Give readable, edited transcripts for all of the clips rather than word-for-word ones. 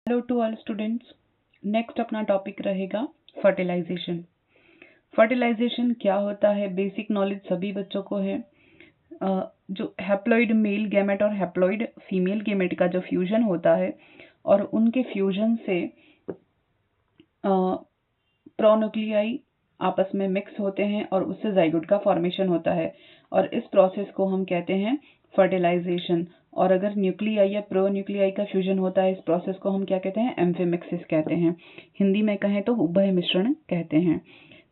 Hello to all students. Next अपना topic रहेगा fertilization. Fertilization क्या होता है, बेसिक नॉलेज सभी बच्चों को है। जो हैप्लॉइड मेल गैमेट और हैप्लॉइड फीमेल गैमेट का जो फ्यूजन होता है और उनके फ्यूजन से प्रोन्यूक्लियाई आपस में मिक्स होते हैं और उससे जाइगोट का फॉर्मेशन होता है और इस प्रोसेस को हम कहते हैं फर्टिलाइजेशन। और अगर न्यूक्लियाई या प्रोन्यूक्लियाई का फ्यूजन होता है, इस प्रोसेस को हम क्या कहते हैं, एम्फीमिक्सिस कहते हैं। हिंदी में कहें तो उभय मिश्रण कहते हैं।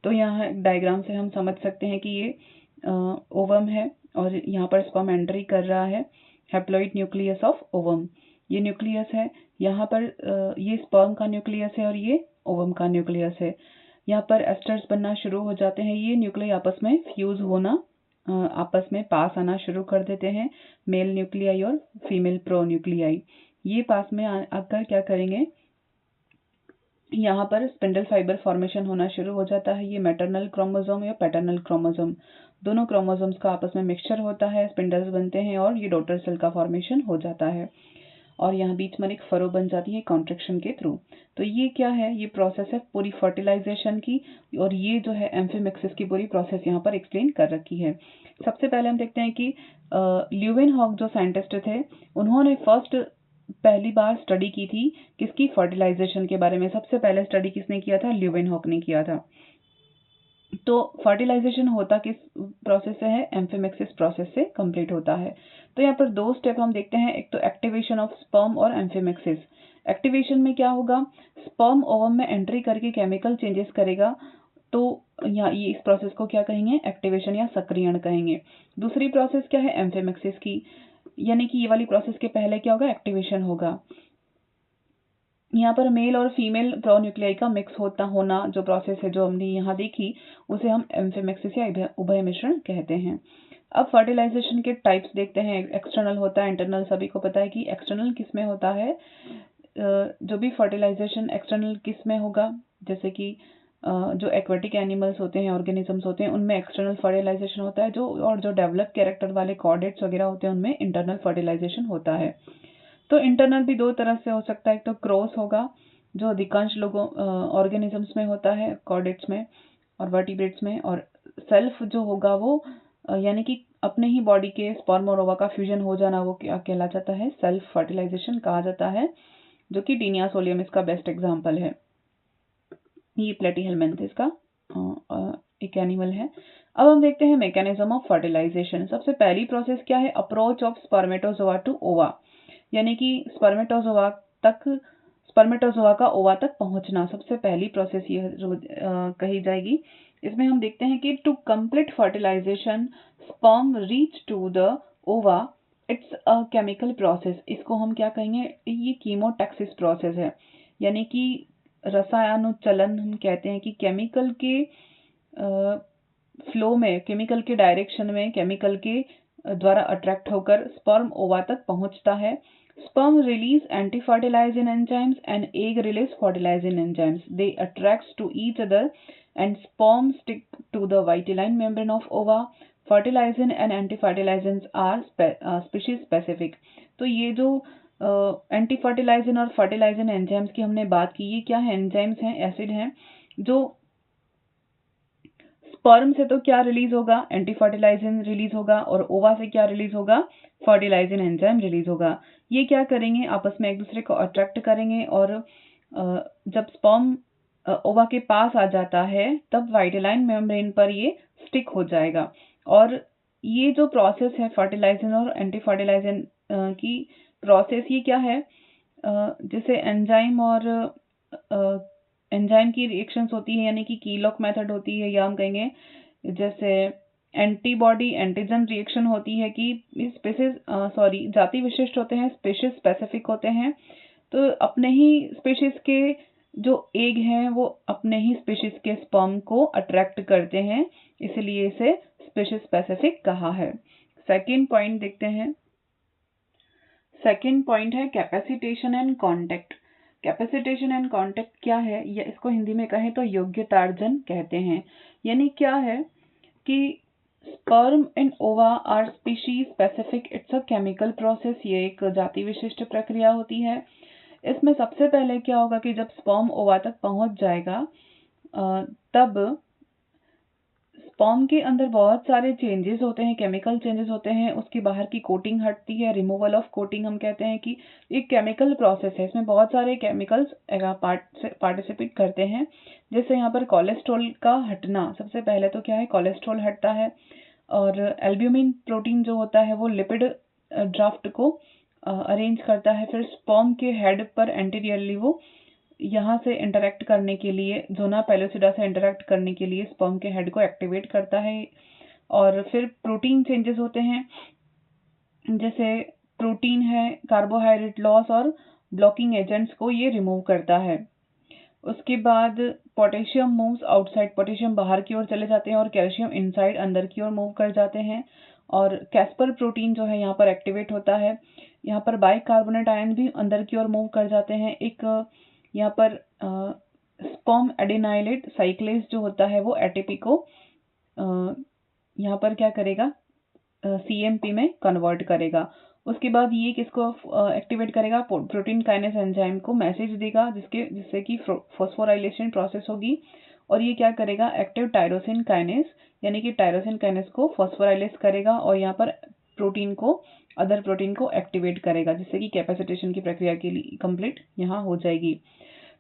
तो यहाँ डायग्राम से हम समझ सकते हैं कि ये ओवम है और यहाँ पर स्पर्म एंट्री कर रहा है, हैप्लॉइड न्यूक्लियस ऑफ ओवम। ये न्यूक्लियस है, यहाँ पर ये स्पर्म का न्यूक्लियस है और ये ओवम का न्यूक्लियस है। यहाँ पर एस्टर्स बनना शुरू हो जाते हैं, ये न्यूक्लियाई आपस में फ्यूज होना, आपस में पास आना शुरू कर देते हैं, मेल न्यूक्लियाई और फीमेल प्रोन्यूक्लियाई। ये पास में आकर क्या करेंगे, यहाँ पर स्पिंडल फाइबर फॉर्मेशन होना शुरू हो जाता है। ये मैटरनल क्रोमोसोम या पैटर्नल क्रोमोसोम, दोनों क्रोमोसोम्स का आपस में मिक्सचर होता है, स्पिंडल्स बनते हैं और ये डॉटर सेल का फॉर्मेशन हो जाता है और यहाँ बीच में एक फरो बन जाती है कॉन्ट्रैक्शन के थ्रू। तो ये क्या है, ये प्रोसेस है पूरी फर्टिलाइजेशन की और ये जो है एम्फीमिक्सिस की पूरी प्रोसेस यहाँ पर एक्सप्लेन कर रखी है। सबसे पहले हम देखते हैं कि ल्यूवेनहॉक जो साइंटिस्ट थे, उन्होंने पहली बार स्टडी की थी किसकी, फर्टिलाइजेशन के बारे में। सबसे पहले स्टडी किसने किया था, ल्यूवेनहॉक ने किया था। तो फर्टिलाइजेशन होता किस प्रोसेस से है, एम्फीमिक्सिस प्रोसेस से कंप्लीट होता है। तो यहाँ पर दो स्टेप हम देखते हैं, एक तो एक्टिवेशन ऑफ स्पर्म और एम्फीमिक्सिस। एक्टिवेशन में क्या होगा, स्पर्म ओवम में एंट्री करके केमिकल चेंजेस करेगा, तो यहाँ ये इस प्रोसेस को क्या कहेंगे, एक्टिवेशन या सक्रियण कहेंगे। दूसरी प्रोसेस क्या है, एम्फीमिक्सिस की, यानी कि ये वाली प्रोसेस के पहले क्या होगा, एक्टिवेशन होगा। यहाँ पर मेल और फीमेल प्रोन्यूक्लियाई का मिक्स होना जो प्रोसेस है जो हमने यहाँ देखी, उसे हम एम्फीमिक्सिस या उभय मिश्रण कहते हैं। अब फर्टिलाइजेशन के टाइप्स देखते हैं। एक्सटर्नल होता है, इंटरनल सभी को पता है कि एक्सटर्नल किस में होता है। जो भी फर्टिलाइजेशन एक्सटर्नल किस में होगा, जैसे कि जो एक्वेटिक एनिमल्स होते हैं, ऑर्गेनिजम्स होते हैं, उनमें एक्सटर्नल फर्टिलाइजेशन होता है, जो डेवलप कैरेक्टर वाले कॉर्डेट्स वगैरह होते हैं उनमें इंटरनल फर्टिलाइजेशन होता है। तो इंटरनल भी दो तरह से हो सकता है, एक तो क्रॉस होगा जो अधिकांश लोगों ऑर्गेनिजम्स में होता है, कॉर्डेट्स में और वर्टिब्रेट्स में, और सेल्फ जो होगा वो यानी कि अपने ही बॉडी के स्पर्म और ओवा का फ्यूजन हो जाना, वो क्या कहला जाता है, सेल्फ फर्टिलाइजेशन कहा जाता है, जो कि डीनिया सोलियम इसका बेस्ट एग्जाम्पल है। ये प्लेटीहेलमिन्थेस का एक एनिमल है। अब हम देखते हैं मैकेनिज्म ऑफ फर्टिलाइजेशन। सबसे पहली प्रोसेस क्या है, अप्रोच ऑफ स्पर्मेटोजोआ टू ओवा, यानी कि स्पर्मेटोजोआ का ओवा तक पहुंचना, सबसे पहली प्रोसेस ये कही जाएगी। इसमें हम देखते हैं कि to complete fertilization sperm reach to the ova, it's a chemical process. इसको हम क्या कहेंगे, ये कीमोटैक्सिस प्रोसेस है, यानी कि रसायनुचलन हम कहते हैं कि केमिकल के फ्लो में, केमिकल के डायरेक्शन में, केमिकल के द्वारा अट्रैक्ट होकर स्पर्म ओवा तक पहुंचता है। Sperm release anti-fertilizing enzymes and egg release fertilizing enzymes. They attract to each other and sperm stick to the vitelline membrane of ova. Fertilizing and anti-fertilizants are species specific. तो ये जो anti fertilizin और fertilizin enzymes की हमने बात की, ये क्या है, एंजाइम्स हैं, एसिड हैं, जो स्पर्म से तो क्या रिलीज होगा, एंटी फर्टिलाइजिन रिलीज होगा, और ओवा से क्या रिलीज होगा, फर्टिलाइजिन एंजाइम रिलीज होगा। ये क्या करेंगे, आपस में एक दूसरे को अट्रैक्ट करेंगे और जब स्पर्म ओवा के पास आ जाता है तब वाइटलाइन मेम्ब्रेन पर ये स्टिक हो जाएगा। और ये जो प्रोसेस है फर्टिलाइजिन और एंटी फर्टिलाइजिन की प्रोसेस, ये क्या है, जिसे एंजाइम और एंजाइम की रिएक्शंस होती है, यानी कि कीलॉक मेथड होती है, या हम कहेंगे जैसे एंटीबॉडी एंटीजन रिएक्शन होती है कि स्पेसिस जाति विशिष्ट होते हैं, स्पेशीज स्पेसिफिक होते हैं। तो अपने ही स्पेशीज के जो एग हैं वो अपने ही स्पेशीज के स्पर्म को अट्रैक्ट करते हैं, इसलिए इसे स्पेशीज स्पेसिफिक कहा है। सेकेंड पॉइंट देखते हैं। सेकेंड पॉइंट है capacitation and contact. Capacitation and contact क्या है, या इसको हिंदी में कहें तो योग्यतार्जन कहते हैं। यानी क्या है कि sperm and ova are species specific, it's a chemical process, ये एक जाति विशिष्ट प्रक्रिया होती है। इसमें सबसे पहले क्या होगा कि जब स्पर्म ओवा तक पहुंच जाएगा तब स्पर्म के अंदर बहुत सारे चेंजेस होते हैं, केमिकल चेंजेस होते हैं, उसकी बाहर की कोटिंग हटती है, रिमूवल ऑफ कोटिंग हम कहते हैं कि एक केमिकल प्रोसेस है, इसमें बहुत सारे केमिकल्स पार्टिसिपेट करते हैं। जैसे यहाँ पर कोलेस्ट्रॉल का हटना, सबसे पहले तो क्या है, कोलेस्ट्रॉल हटता है और एल्ब्यूमिन प्रोटीन जो होता है वो लिपिड ड्राफ्ट को अरेंज करता है। फिर स्पर्म के हेड पर एंटीरियरली वो यहाँ से इंटरेक्ट करने के लिए, ज़ोना पेलोसिडा से इंटरेक्ट करने के लिए स्पर्म के हेड को एक्टिवेट करता है। और फिर प्रोटीन चेंजेस होते हैं, जैसे प्रोटीन है, कार्बोहाइड्रेट लॉस और ब्लॉकिंग एजेंट्स को ये रिमूव करता है। उसके बाद पोटेशियम मूव्स आउटसाइड, पोटेशियम बाहर की ओर चले जाते हैं और कैल्शियम इनसाइड अंदर की ओर मूव कर जाते हैं। और कैस्पर प्रोटीन जो है यहाँ पर एक्टिवेट होता है। यहाँ पर बाइकार्बोनेट आयन भी अंदर की ओर मूव कर जाते हैं। एक यहाँ पर स्पर्म एडेनाइलेट साइक्लेज जो होता है वो एटीपी को यहाँ पर क्या करेगा, सीएमपी में कन्वर्ट करेगा। उसके बाद ये किसको एक्टिवेट करेगा, प्रोटीन काइनेस एंजाइम को मैसेज देगा जिससे कि फॉस्फोराइलेशन प्रोसेस होगी। और ये क्या करेगा, एक्टिव टायरोसिन काइनेस यानी कि टायरोसिन काइनेस को फॉस्फोराइलेस करेगा और यहाँ पर प्रोटीन को, अदर प्रोटीन को एक्टिवेट करेगा, जिससे कि कैपेसिटेशन की प्रक्रिया के लिए कंप्लीट यहाँ हो जाएगी।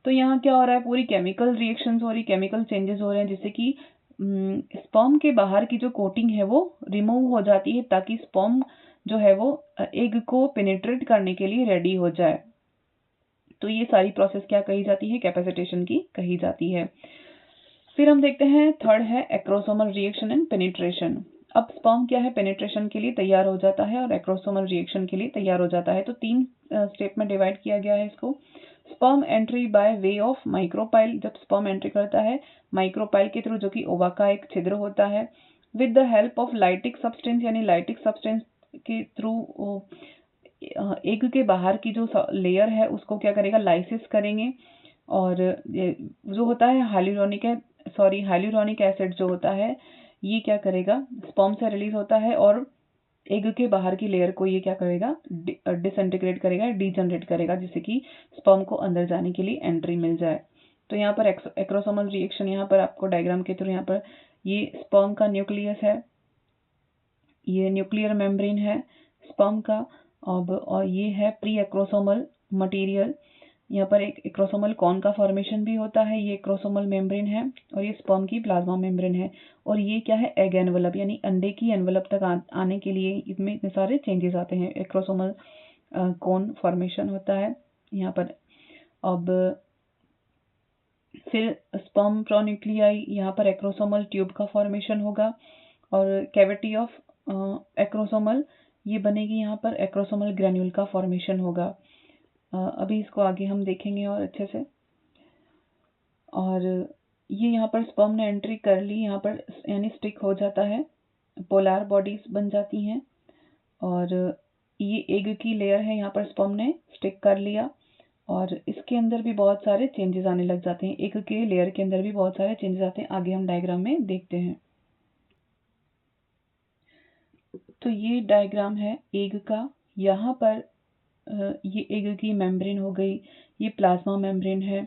तो यहाँ क्या हो रहा है, पूरी केमिकल रिएक्शंस हो रही, केमिकल चेंजेस हो रहे हैं, जिससे कि स्पर्म के बाहर की जो कोटिंग है वो रिमूव हो जाती है, ताकि स्पर्म जो है वो एग को पेनिट्रेट करने के लिए रेडी हो जाए। तो ये सारी प्रोसेस क्या कही जाती है, कैपेसिटेशन की कही जाती है। फिर हम देखते हैं थर्ड है एक्रोसोमल रिएक्शन एंड पेनिट्रेशन। अब स्पर्म क्या है, पेनिट्रेशन के लिए तैयार हो जाता है और एक्रोसोमल रिएक्शन के लिए तैयार हो जाता है। तो 3 स्टेप में डिवाइड किया गया है इसको। Sperm entry by way of micropyle, जब स्पर्म एंट्री करता है माइक्रोपाइल के थ्रू, जो कि ओवा का एक छिद्र होता है, with the help of lytic substance, यानी लाइटिक सब्सटेंस के थ्रू एग के बाहर की जो लेयर है उसको क्या करेगा, लाइसिस करेंगे। और जो होता है हाइलुरोनिक एसिड जो होता है, ये क्या करेगा, स्पर्म से रिलीज होता है और एग के बाहर की लेयर को ये क्या करेगा, डिसइंटीग्रेट करेगा, डीजनरेट करेगा, जिससे कि स्पर्म को अंदर जाने के लिए एंट्री मिल जाए। तो यहाँ पर एक्रोसोमल रिएक्शन, यहाँ पर आपको डायग्राम के थ्रू, यहाँ पर ये स्पर्म का न्यूक्लियस है, ये न्यूक्लियर मेम्ब्रेन है स्पर्म का। अब और ये है प्री एक्रोसोमल मटेरियल, यहाँ पर एक एक्रोसोमल कॉन का फॉर्मेशन भी होता है, ये एक्रोसोमल मेम्ब्रेन है। और ये स्पर्म की प्लाज्मा मेम्ब्रेन है। और ये क्या है, एग एनवलप, यानी अंडे की एनवलप तक आने के लिए इसमें इतने सारे चेंजेस आते हैं, एक्रोसोमल कॉन फॉर्मेशन होता है यहाँ पर। अब फिर स्पर्म प्रोन्यूक्लियाई, यहाँ पर एक्रोसोमल ट्यूब का फॉर्मेशन होगा और कैविटी ऑफ एक्रोसोमल ये बनेगी, यहाँ पर एक्रोसोमल ग्रेन्यूल का फॉर्मेशन होगा। अभी इसको आगे हम देखेंगे और अच्छे से। और ये यहाँ पर स्पर्म ने एंट्री कर ली, यहाँ पर यानी स्टिक हो जाता है, पोलर बॉडीज बन जाती हैं। और ये एग की लेयर है, यहाँ पर स्पर्म ने स्टिक कर लिया और इसके अंदर भी बहुत सारे चेंजेस आने लग जाते हैं, एग के लेयर के अंदर भी बहुत सारे चेंजेस आते हैं, आगे हम डायग्राम में देखते हैं। तो ये डायग्राम है एग का, यहाँ पर ये एग की मेम्ब्रेन हो गई, ये प्लाज्मा मेम्ब्रेन है,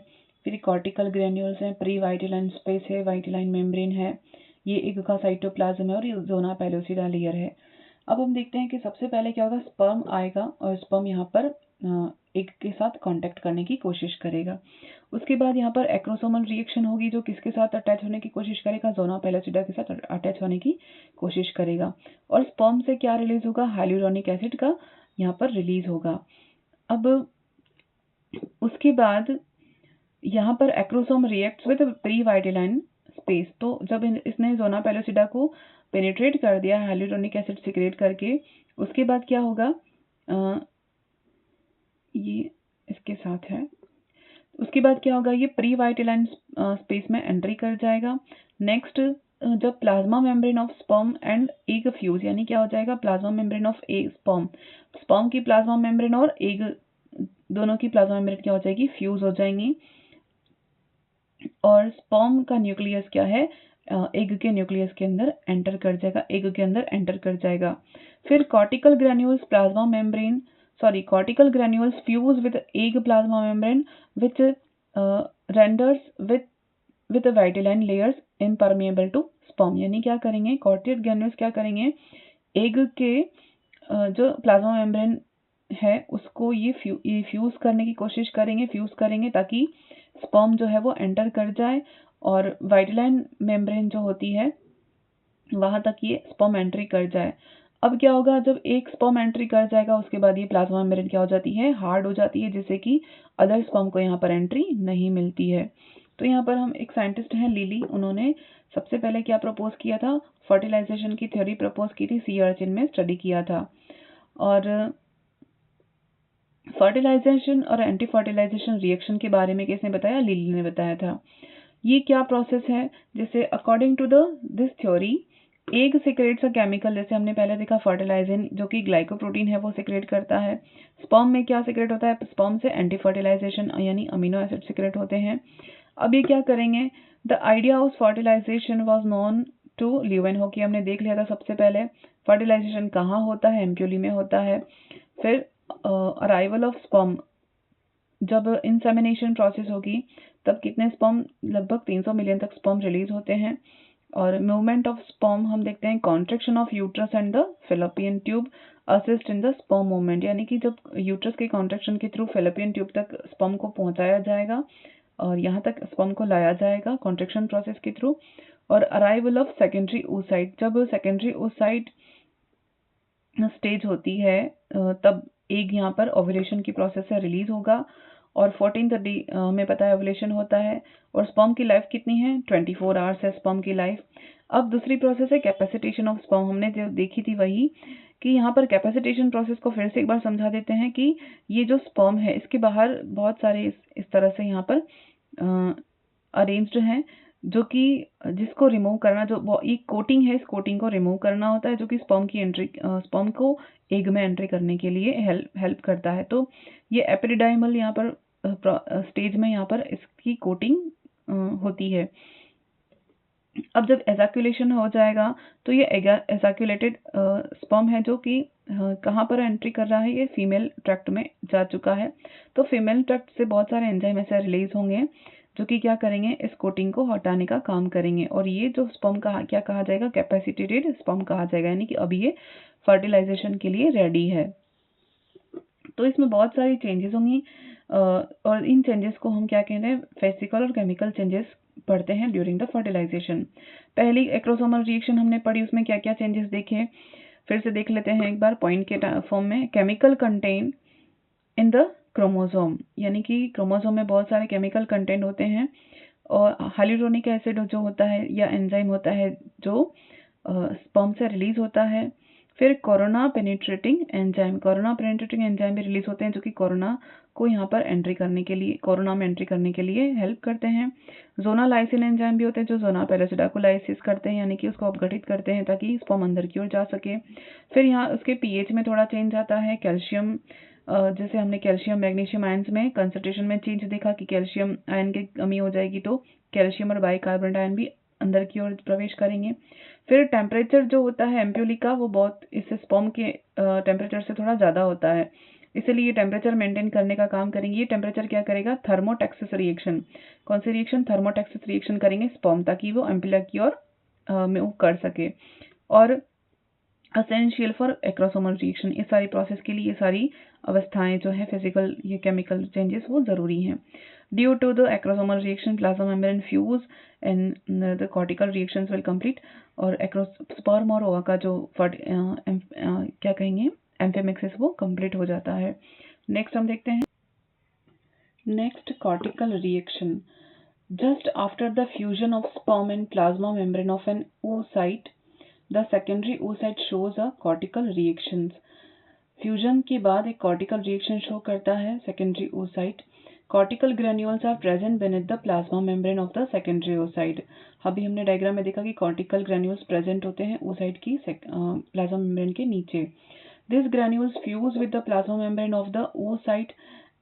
फिर कॉर्टिकल ग्रेन्यूल्स हैं, प्री वाइटिलाइन स्पेस है, वाइटिलाइन मेम्ब्रेन है, ये एग का साइटोप्लाज्म है और ये ज़ोना पेलोसिडा लेयर है। अब हम देखते हैं कि सबसे पहले क्या होगा, स्पर्म आएगा और स्पर्म यहाँ पर एग के साथ कांटेक्ट करने की कोशिश करेगा। उसके बाद यहाँ पर एक्रोसोमल रिएक्शन होगी, जो किसके साथ अटैच होने की कोशिश करेगा, ज़ोना पेलोसिडा के साथ अटैच होने की कोशिश करेगा। और स्पर्म से क्या रिलीज होगा, हाइलुरोनिक एसिड का यहाँ पर रिलीज होगा। अब उसके बाद यहाँ पर acrosome reacts with perivitelline space. तो जब इसने ज़ोना पेलोसिडा को पेनिट्रेट कर दिया हाइलुरोनिक एसिड सिक्रेट करके, उसके बाद क्या होगा, ये इसके साथ है, उसके बाद क्या होगा, ये प्री वाइटिलाइन स्पेस में एंट्री कर जाएगा। नेक्स्ट जब plasma membrane of sperm and egg fuse, यानी क्या हो जाएगा, plasma membrane of egg sperm की प्लाज्मा मेम्ब्रेन और एग दोनों की प्लाज्मा मेम्ब्रेन क्या हो जाएगी, फ्यूज हो जाएंगी। और स्पर्म का न्यूक्लियस क्या है, एग के न्यूक्लियस के अंदर एंटर कर जाएगा, एग के अंदर एंटर कर जाएगा। फिर cortical granules, plasma membrane cortical granules fuse with egg plasma membrane which renders with the vitelline layers impermeable to sperm। यानी क्या करेंगे, cortical granules क्या करेंगे, एग के जो प्लाज्मा मेम्ब्रेन है उसको ये फ्यूज करने की कोशिश करेंगे, फ्यूज करेंगे ताकि स्पर्म जो है वो एंटर कर जाए और वाइटलाइन मेम्ब्रेन जो होती है वहां तक ये स्पर्म एंट्री कर जाए। अब क्या होगा, जब एक स्पर्म एंट्री कर जाएगा उसके बाद ये प्लाज्मा मेम्ब्रेन क्या हो जाती है, हार्ड हो जाती है, जिससे कि अदर स्पर्म को यहाँ पर एंट्री नहीं मिलती है। तो यहाँ पर हम एक साइंटिस्ट हैं लिली, उन्होंने सबसे पहले क्या प्रपोज किया था, फर्टिलाइजेशन की थ्योरी प्रपोज की थी, सी अर्चिन में स्टडी किया था। और फर्टिलाइजेशन और एंटी फर्टिलाइजेशन रिएक्शन के बारे में किसने बताया, लिली ने बताया था। ये क्या प्रोसेस है, जैसे according to this theory egg secrets a chemical, जैसे हमने पहले देखा फर्टिलाइजिन जो कि ग्लाइकोप्रोटीन है वो सिक्रेट करता है। स्पर्म में क्या सिक्रेट होता है, स्पर्म से एंटी फर्टिलाइजेशन यानी अमीनो एसिड सिक्रेट होते हैं। अब ये क्या करेंगे, the idea of fertilisation was known to Leeuwenhoek, हमने देख लिया था सबसे पहले। फर्टिलाइजेशन कहाँ होता है, एम्प्यूली में होता है। फिर अराइवल ऑफ स्पर्म, जब इंसेमिनेशन प्रोसेस होगी तब कितने स्पर्म, लगभग 300 मिलियन तक स्पर्म रिलीज होते हैं। और मूवमेंट ऑफ स्पर्म हम देखते हैं, contraction of uterus and the fallopian tube assist in the sperm movement, यानी कि जब यूट्रस के कॉन्ट्रैक्शन के थ्रू फेलोपियन ट्यूब तक स्पर्म को पहुंचाया जाएगा और यहाँ तक स्पर्म को लाया जाएगा कॉन्ट्रैक्शन प्रोसेस के थ्रू। और अराइवल ऑफ सेकेंडरी oocyte, जब सेकेंडरी oocyte स्टेज होती है तब एग यहाँ पर ओव्यूलेशन की प्रोसेस से रिलीज होगा और 14th डे हमें पता है ओव्यूलेशन होता है। और स्पर्म की लाइफ कितनी है, 24 आवर्स है स्पर्म की लाइफ। अब दूसरी प्रोसेस है कैपेसिटेशन ऑफ स्पर्म, हमने जो देखी थी वही कि यहाँ पर कैपेसिटेशन प्रोसेस को फिर से एक बार समझा देते हैं कि ये जो स्पर्म है इसके बाहर बहुत सारे इस तरह से यहाँ पर अरेंज्ड हैं जो कि जिसको रिमूव करना, जो एक कोटिंग है, इस कोटिंग को रिमूव करना होता है जो कि स्पर्म की एंट्री, स्पर्म को एग में एंट्री करने के लिए हेल्प करता है। तो ये एपिडिडाइमल यहाँ पर स्टेज में यहाँ पर इसकी कोटिंग होती है। अब जब एजाक्यूलेशन हो जाएगा तो ये एजाक्यूलेटेड स्पर्म है जो कि कहाँ पर एंट्री कर रहा है, ये फीमेल ट्रैक्ट में जा चुका है। तो फीमेल ट्रैक्ट से बहुत सारे एंजाइम ऐसे रिलीज होंगे जो कि क्या करेंगे, इस कोटिंग को हटाने का काम करेंगे और ये जो स्पर्म क्या कहा जाएगा, कैपेसिटेटेड स्पर्म कहा जाएगा, यानी कि अभी ये फर्टिलाइजेशन के लिए रेडी है। तो इसमें बहुत सारी चेंजेस होंगी और इन चेंजेस को हम क्या कहते हैं, फिजिकल और केमिकल चेंजेस पढ़ते हैं ड्यूरिंग द फर्टिलाइजेशन। पहली एक्रोसोमल रिएक्शन हमने पढ़ी, उसमें क्या क्या चेंजेस देखे फिर से देख लेते हैं एक बार पॉइंट के फॉर्म में। Chemical content in the chromosome, यानी कि क्रोमोसोम में बहुत सारे केमिकल कंटेंट होते हैं और हाइलुरोनिक एसिड जो होता है या एंजाइम होता है जो स्पर्म से रिलीज होता है। फिर कोरोना पेनिट्रेटिंग एंजाइम भी रिलीज होते हैं जो कि कोरोना को यहाँ पर एंट्री करने के लिए, कोरोना में एंट्री करने के लिए हेल्प करते हैं। जोना लाइसिन एंजाइम भी होते हैं जो जोना पैरासिडाकोलाइसिस करते हैं, यानी कि उसको अपघटित करते हैं ताकि स्पर्म अंदर की ओर जा सके। फिर यहाँ उसके पीएच में थोड़ा चेंज आता है। कैल्शियम, जैसे हमने कैल्शियम मैग्नीशियम आयन्स में कंसंट्रेशन में चेंज देखा कि कैल्शियम आयन की कमी हो जाएगी तो कैल्शियम और बाइकार्बोनेट आयन भी अंदर की ओर प्रवेश करेंगे। फिर टेम्परेचर जो होता है एम्प्यूली का वो बहुत इससे स्पर्म के टेम्परेचर से थोड़ा ज़्यादा होता है, इसलिए ये टेम्परेचर मेंटेन करने का काम करेंगे। ये टेम्परेचर क्या करेगा, थर्मोटैक्सिस रिएक्शन, कौन सी रिएक्शन, थर्मोटैक्सिस रिएक्शन करेंगे स्पर्म ताकि वो एम्प्यूला की ओर मूव कर सके। और असेंशियल फॉर एक्रोसोमल रिएक्शन, इस सारी प्रोसेस के लिए ये सारी अवस्थाएं जो है फिजिकल ये केमिकल चेंजेस वो जरूरी हैं। Due to the acrosomal reaction plasma membrane fuse and the cortical reactions will complete. और स्पर्म और ओवा का जो क्या कहेंगे एम्फेमिक्सिस वो कंप्लीट हो जाता है। नेक्स्ट हम देखते हैं, next cortical reaction. Just after the fusion of sperm and plasma membrane of an oocyte, the secondary oocyte shows a cortical reactions। Fusion के बाद एक कॉर्टिकल रिएक्शन शो करता है secondary oocyte। Cortical granules are present beneath the plasma membrane of the secondary oocyte। अभी हमने diagram में देखा कि कॉर्टिकल ग्रेन्यूल्स प्रेजेंट होते हैं oocyte की प्लाज्मा मेम्ब्रेन के नीचे। This granules fuse with the plasma membrane of the oocyte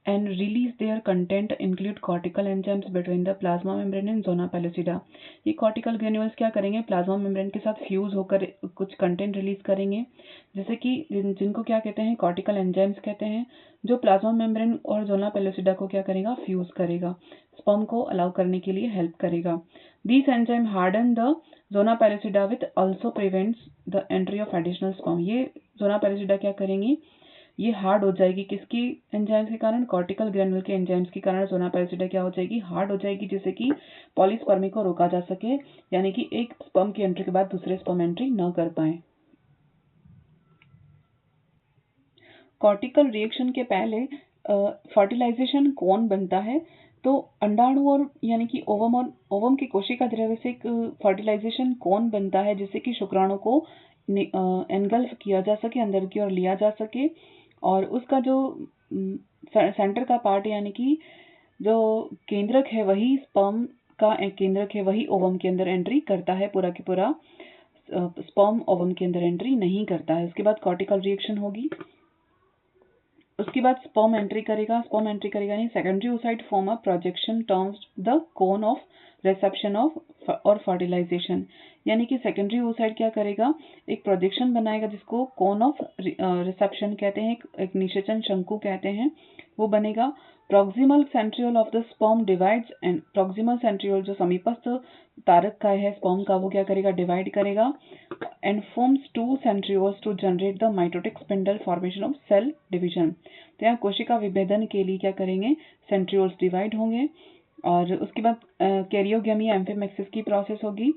and release their content include cortical enzymes between the plasma membrane and zona pellucida। ये cortical granules क्या करेंगे, plasma membrane के साथ fuse होकर कुछ content release करेंगे, जैसे कि जिनको क्या कहते हैं, cortical enzymes कहते हैं, जो प्लाज्मा मेम्ब्रेन और जोना पेलुसिडा को क्या करेगा, फ्यूज करेगा, स्पर्म को अलाउ करने के लिए हेल्प करेगा। These enzyme harden the zona pellucida with also prevents the entry of additional sperm। ये जोना पेलुसिडा क्या करेंगी, ये हार्ड हो जाएगी, किसकी एंजाइम्स के कारण, कॉर्टिकल ग्रैन्युल के एंजाइम्स के कारण जोना पेलुसिडा क्या हो जाएगी, हार्ड हो जाएगी, जिससे कि पॉलीस्पर्मी को रोका जा सके, यानी कि एक स्पर्म की एंट्री के बाद दूसरे स्पर्म एंट्री न कर पाए। कॉर्टिकल रिएक्शन के पहले फर्टिलाइजेशन कौन बनता है, तो अंडाणु और यानी कि ओवम और ओवम की कोशिका द्रव्य से एक फर्टिलाइजेशन कौन बनता है, जिससे कि शुक्राणु को एनगल्फ किया जा सके, अंदर की ओर लिया जा सके, और उसका जो सेंटर का पार्ट यानी कि जो केंद्रक है वही स्पर्म का केंद्रक है, वही ओवम के अंदर एंट्री करता है, पूरा की पूरा स्पर्म ओवम के अंदर एंट्री नहीं करता है। उसके बाद कॉर्टिकल रिएक्शन होगी, उसके बाद स्पर्म एंट्री करेगा, यानी secondary oocyte form a projection terms the cone of reception of और फर्टिलाइजेशन, यानी कि सेकेंडरी oocyte क्या करेगा, एक प्रोजेक्शन बनाएगा जिसको कोन ऑफ रिसेप्शन कहते हैं, एक निषेचन शंकु कहते हैं, वो बनेगा। Proximal centriole of the sperm divides and proximal centriole जो समीपस्थ तारक का है स्पर्म का, वो क्या करेगा, डिवाइड करेगा and forms two centrioles to generate the mitotic spindle formation of cell division. तो यहाँ कोशिका विभेदन के लिए क्या करेंगे, सेंट्रियोल्स डिवाइड होंगे, और उसके बाद कैरियोगेमी एम्फीमेक्सिस की प्रोसेस होगी।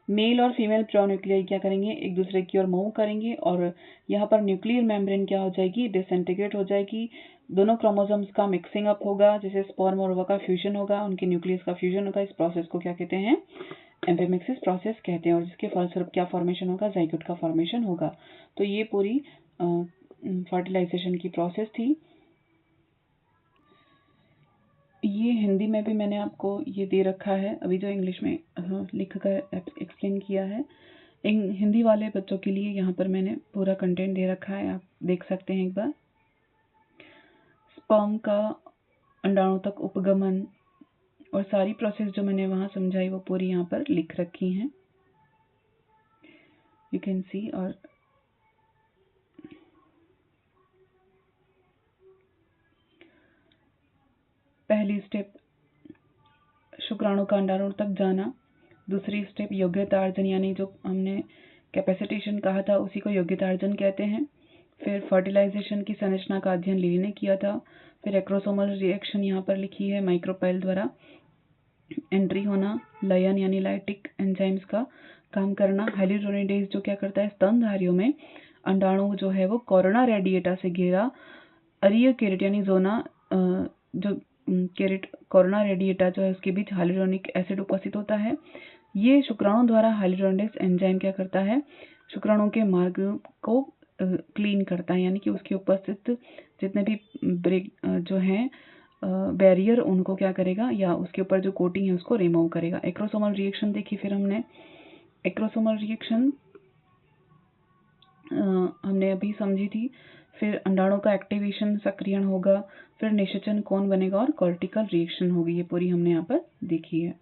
मेल और फीमेल प्रोन्यूक्लियाई क्या करेंगे, एक दूसरे की ओर मूव करेंगे, और यहाँ पर न्यूक्लियर मेम्ब्रेन क्या हो जाएगी, डिसइंटीग्रेट हो जाएगी, दोनों क्रोमोसोम्स का मिक्सिंग अप होगा, जैसे स्पर्म और ओवा का फ्यूजन होगा, उनके न्यूक्लियस का फ्यूजन होगा। इस प्रोसेस को क्या कहते हैं, एम्फीमेक्सिस प्रोसेस कहते हैं, और जिसके फलस्वरूप क्या फॉर्मेशन होगा, जाइगोट का फॉर्मेशन होगा। तो ये पूरी फर्टिलाइजेशन की प्रोसेस थी। ये हिंदी में भी मैंने आपको ये दे रखा है, अभी जो इंग्लिश में लिख कर एक्सप्लेन किया है, हिंदी वाले बच्चों के लिए यहाँ पर मैंने पूरा कंटेंट दे रखा है, आप देख सकते हैं एक बार। स्पर्म का अंडाणु तक उपगमन और सारी प्रोसेस जो मैंने वहाँ समझाई वो पूरी यहाँ पर लिख रखी हैं, यू कैन सी। और पहली स्टेप शुक्राणु का अंडाणु तक जाना, दूसरी स्टेप योग्यता अर्जन, यानी जो हमने कैपेसिटेशन कहा था उसी को योग्यता अर्जन कहते हैं। फिर फर्टिलाइजेशन की संरचना का अध्ययन लीली ने किया था। फिर एक्रोसोमल रिएक्शन यहाँ पर लिखी है, माइक्रोपाइल द्वारा एंट्री होना, लयन यानी लाइटिक एंजाइम्स का काम करना। हाइल्यूरोनिडेज जो क्या करता है, स्तनधारियों में अंडाणु जो है वो कोरोना रेडिएटा से घेरा अरीय केरेट यानी जोना जो केरेट कोरोना रेडिएटा जो है उसके बीच हाइल्यूरोनिक एसिड उपस्थित होता है। ये शुक्राणु द्वारा हाइल्यूरोनिडेज एंजाइम क्या करता है, शुक्राणु के मार्ग को क्लीन करता है, यानी कि उसके उपस्थित जितने भी ब्रेक जो हैं बैरियर उनको क्या करेगा, या उसके ऊपर जो कोटिंग है उसको रिमूव करेगा। एक्रोसोमल रिएक्शन देखी फिर हमने, एक्रोसोमल रिएक्शन हमने अभी समझी थी। फिर अंडाणु का एक्टिवेशन सक्रियण होगा, फिर निषेचन कौन बनेगा, और कॉर्टिकल रिएक्शन होगी, ये पूरी हमने यहाँ पर देखी है।